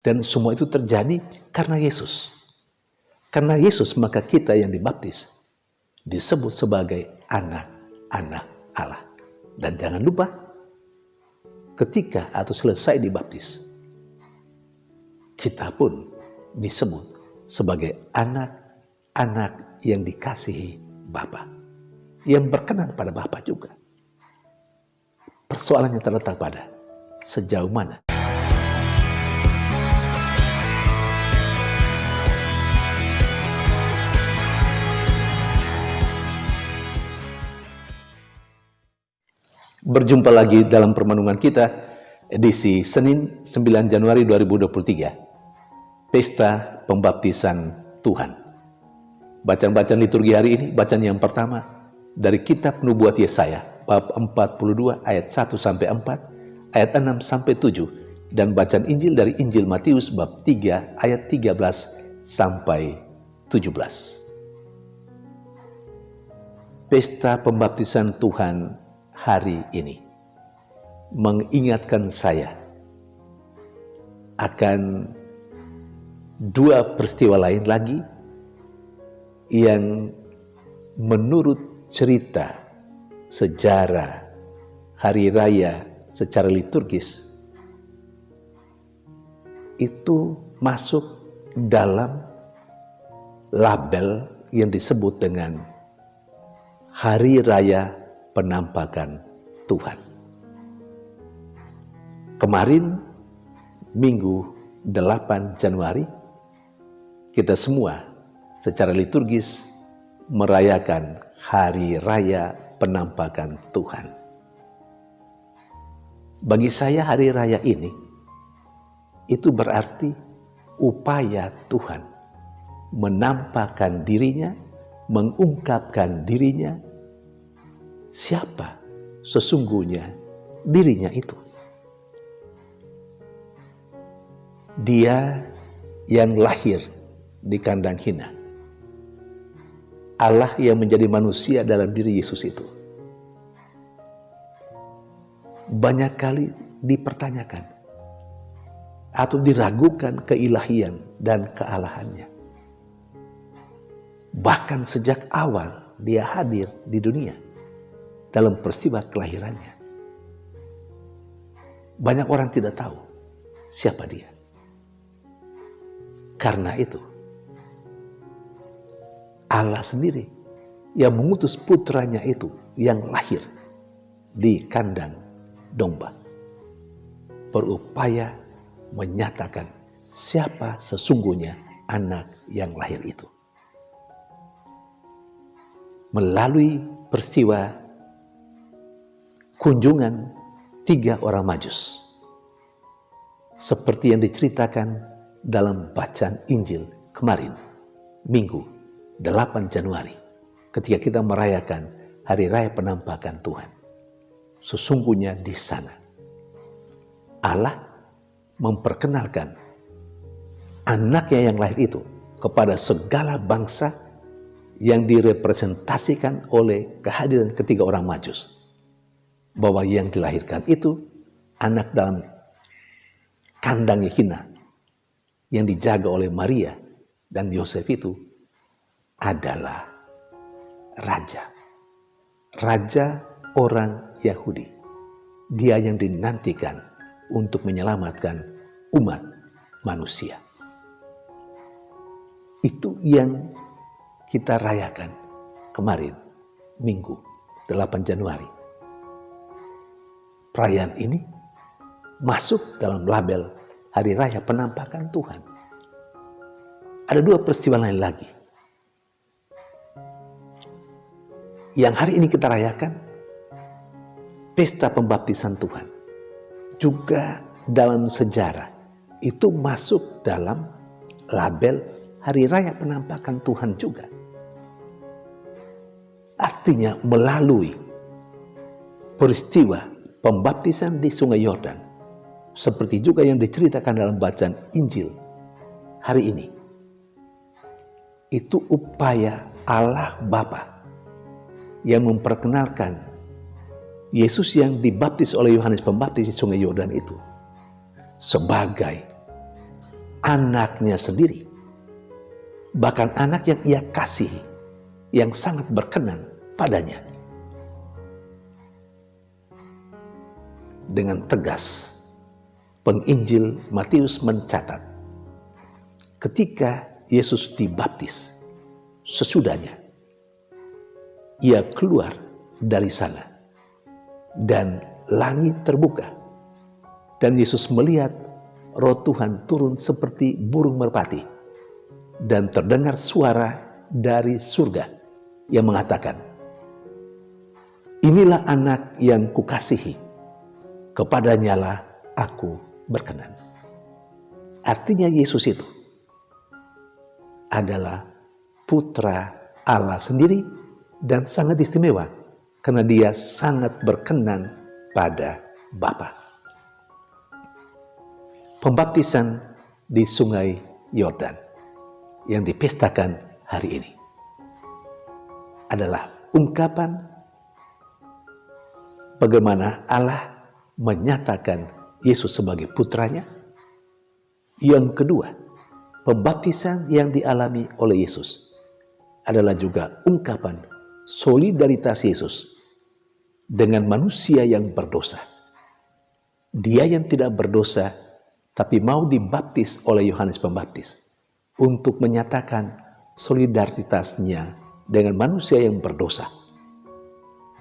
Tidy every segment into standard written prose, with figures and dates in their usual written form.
Dan semua itu terjadi karena Yesus. Karena Yesus maka kita yang dibaptis disebut sebagai anak-anak Allah. Dan jangan lupa, ketika atau selesai dibaptis, kita pun disebut sebagai anak-anak yang dikasihi Bapa, yang berkenan pada Bapa juga. Persoalannya terletak pada sejauh mana berjumpa lagi dalam permenungan kita edisi Senin 9 Januari 2023, Pesta Pembaptisan Tuhan. Bacaan-bacaan liturgi hari ini, bacaan yang pertama dari kitab Nubuat Yesaya bab 42 ayat 1 sampai 4, ayat 6 sampai 7, dan bacaan Injil dari Injil Matius bab 3 ayat 13 sampai 17. Pesta Pembaptisan Tuhan hari ini mengingatkan saya akan dua peristiwa lain lagi yang menurut cerita sejarah hari raya secara liturgis itu masuk dalam label yang disebut dengan Hari Raya Penampakan Tuhan. Kemarin Minggu 8 Januari kita semua secara liturgis merayakan Hari Raya Penampakan Tuhan. Bagi saya hari raya ini itu berarti upaya Tuhan menampakkan dirinya, mengungkapkan dirinya, siapa sesungguhnya dirinya itu. Dia yang lahir di kandang hina. Allah yang menjadi manusia dalam diri Yesus itu. Banyak kali dipertanyakan atau diragukan keilahian dan kealahannya. Bahkan sejak awal dia hadir di dunia dalam peristiwa kelahirannya. Banyak orang tidak tahu siapa dia. Karena itu, Allah sendiri yang mengutus putranya itu yang lahir di kandang domba, berupaya menyatakan siapa sesungguhnya anak yang lahir itu. Melalui peristiwa kunjungan 3 orang Majus, seperti yang diceritakan dalam bacaan Injil kemarin, Minggu 8 Januari, ketika kita merayakan Hari Raya Penampakan Tuhan. Sesungguhnya di sana Allah memperkenalkan anaknya yang lahir itu kepada segala bangsa yang direpresentasikan oleh kehadiran 3 orang Majus. Bahwa yang dilahirkan itu anak dalam kandang hina yang dijaga oleh Maria dan Yosef itu adalah raja orang Yahudi. Dia yang dinantikan untuk menyelamatkan umat manusia. Itu yang kita rayakan kemarin Minggu 8 Januari. Perayaan ini masuk dalam label Hari Raya Penampakan Tuhan. Ada 2 peristiwa lain lagi yang hari ini kita rayakan, Pesta Pembaptisan Tuhan. Juga dalam sejarah itu masuk dalam label Hari Raya Penampakan Tuhan juga. Artinya melalui peristiwa pembaptisan di Sungai Yordan, seperti juga yang diceritakan dalam bacaan Injil hari ini, itu upaya Allah Bapa yang memperkenalkan Yesus yang dibaptis oleh Yohanes Pembaptis di Sungai Yordan itu sebagai anaknya sendiri. Bahkan anak yang ia kasihi, yang sangat berkenan padanya. Dengan tegas, penginjil Matius mencatat, ketika Yesus dibaptis, sesudahnya ia keluar dari sana dan langit terbuka, dan Yesus melihat Roh Tuhan turun seperti burung merpati, dan terdengar suara dari surga yang mengatakan, "Inilah anak yang kukasihi, kepadanyalah aku berkenan." Artinya Yesus itu adalah putra Allah sendiri dan sangat istimewa karena dia sangat berkenan pada Bapa. Pembaptisan di Sungai Yordan yang dipestakan hari ini adalah ungkapan bagaimana Allah menyatakan Yesus sebagai putranya. Yang kedua, pembaptisan yang dialami oleh Yesus adalah juga ungkapan solidaritas Yesus dengan manusia yang berdosa. Dia yang tidak berdosa tapi mau dibaptis oleh Yohanes Pembaptis untuk menyatakan solidaritasnya dengan manusia yang berdosa.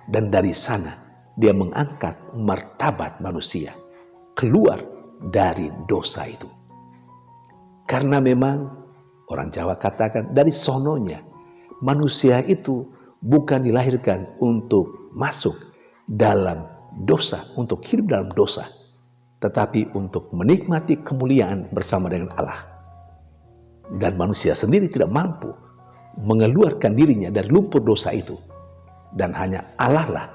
Dan dari sana dia mengangkat martabat manusia keluar dari dosa itu. Karena memang orang Jawa katakan dari sononya manusia itu bukan dilahirkan untuk masuk dalam dosa, untuk hidup dalam dosa, tetapi untuk menikmati kemuliaan bersama dengan Allah. Dan manusia sendiri tidak mampu mengeluarkan dirinya dari lumpur dosa itu. Dan hanya Allah lah,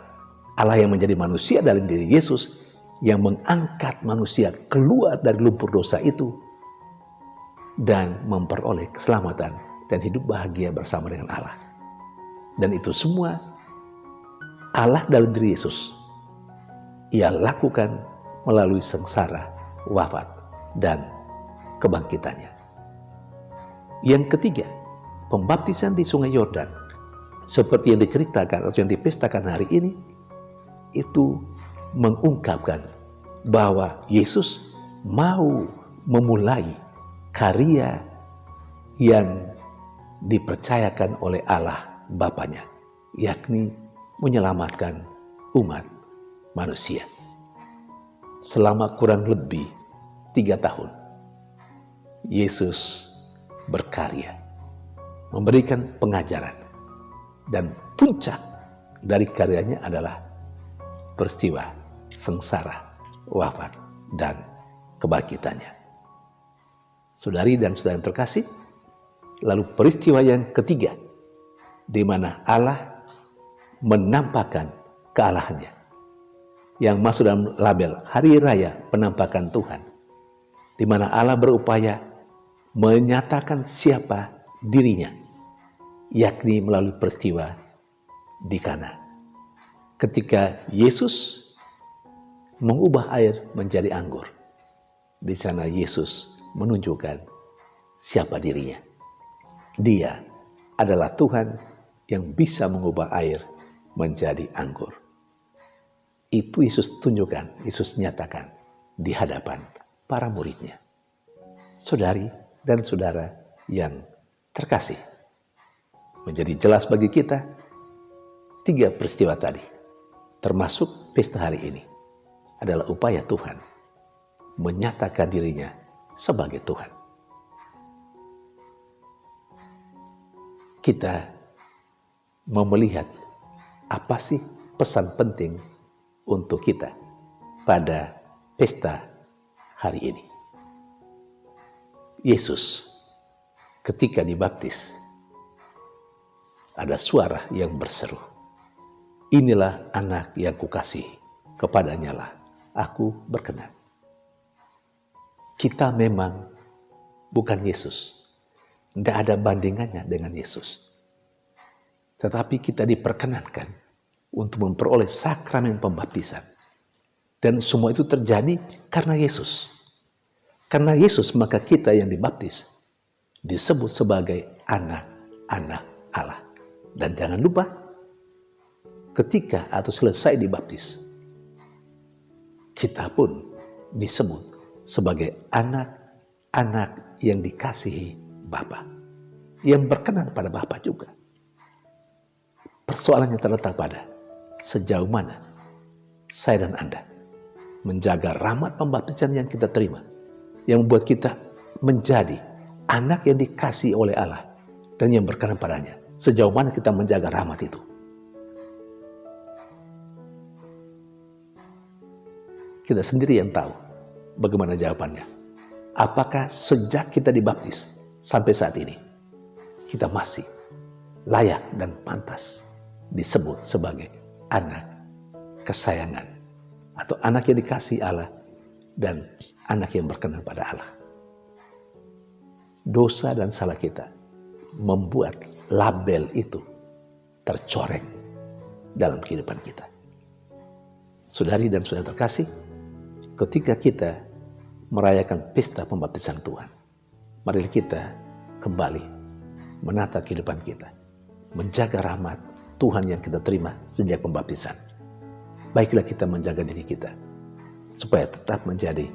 Allah yang menjadi manusia dalam diri Yesus, yang mengangkat manusia keluar dari lumpur dosa itu dan memperoleh keselamatan dan hidup bahagia bersama dengan Allah. Dan itu semua Allah dalam diri Yesus ia lakukan melalui sengsara, wafat, dan kebangkitannya. Yang ketiga, pembaptisan di Sungai Yordan seperti yang diceritakan atau yang dipestakan hari ini itu mengungkapkan bahwa Yesus mau memulai karya yang dipercayakan oleh Allah Bapanya, yakni menyelamatkan umat manusia. Selama kurang lebih 3 tahun, Yesus berkarya, memberikan pengajaran, dan puncak dari karyanya adalah peristiwa sengsara, wafat, dan kebangkitannya. Saudari dan saudara yang terkasih, lalu peristiwa yang ketiga, di mana Allah menampakkan kealahannya, yang masuk dalam label Hari Raya Penampakan Tuhan, di mana Allah berupaya menyatakan siapa dirinya, yakni melalui peristiwa di Kana. Ketika Yesus mengubah air menjadi anggur, di sana Yesus menunjukkan siapa dirinya. Dia adalah Tuhan yang bisa mengubah air menjadi anggur. Itu Yesus tunjukkan, Yesus nyatakan di hadapan para muridnya. Saudari dan saudara yang terkasih, menjadi jelas bagi kita 3 peristiwa tadi, termasuk pesta hari ini, adalah upaya Tuhan menyatakan dirinya sebagai Tuhan. Kita mau melihat apa sih pesan penting untuk kita pada pesta hari ini. Yesus ketika dibaptis, ada suara yang berseru, "Inilah anak yang kukasihi, kepadanyalah aku berkenan." Kita memang bukan Yesus. Tidak ada bandingannya dengan Yesus. Tetapi kita diperkenankan untuk memperoleh sakramen pembaptisan. Dan semua itu terjadi karena Yesus. Karena Yesus, maka kita yang dibaptis disebut sebagai anak-anak Allah. Dan jangan lupa, ketika atau selesai dibaptis, kita pun disebut sebagai anak-anak yang dikasihi Bapa, yang berkenan pada Bapa juga. Persoalannya terletak pada sejauh mana saya dan Anda menjaga rahmat pembaptisan yang kita terima, yang membuat kita menjadi anak yang dikasihi oleh Allah dan yang berkenan padanya. Sejauh mana kita menjaga rahmat itu? Kita sendiri yang tahu bagaimana jawabannya. Apakah sejak kita dibaptis sampai saat ini kita masih layak dan pantas disebut sebagai anak kesayangan atau anak yang dikasihi Allah dan anak yang berkenan pada Allah? Dosa dan salah kita membuat label itu tercoreng dalam kehidupan kita. Saudari dan saudara terkasih, ketika kita merayakan pesta pembaptisan Tuhan, mari kita kembali menata kehidupan kita, menjaga rahmat Tuhan yang kita terima sejak pembaptisan. Baiklah kita menjaga diri kita, supaya tetap menjadi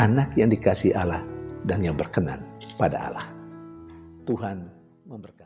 anak yang dikasihi Allah dan yang berkenan pada Allah. Tuhan memberkati.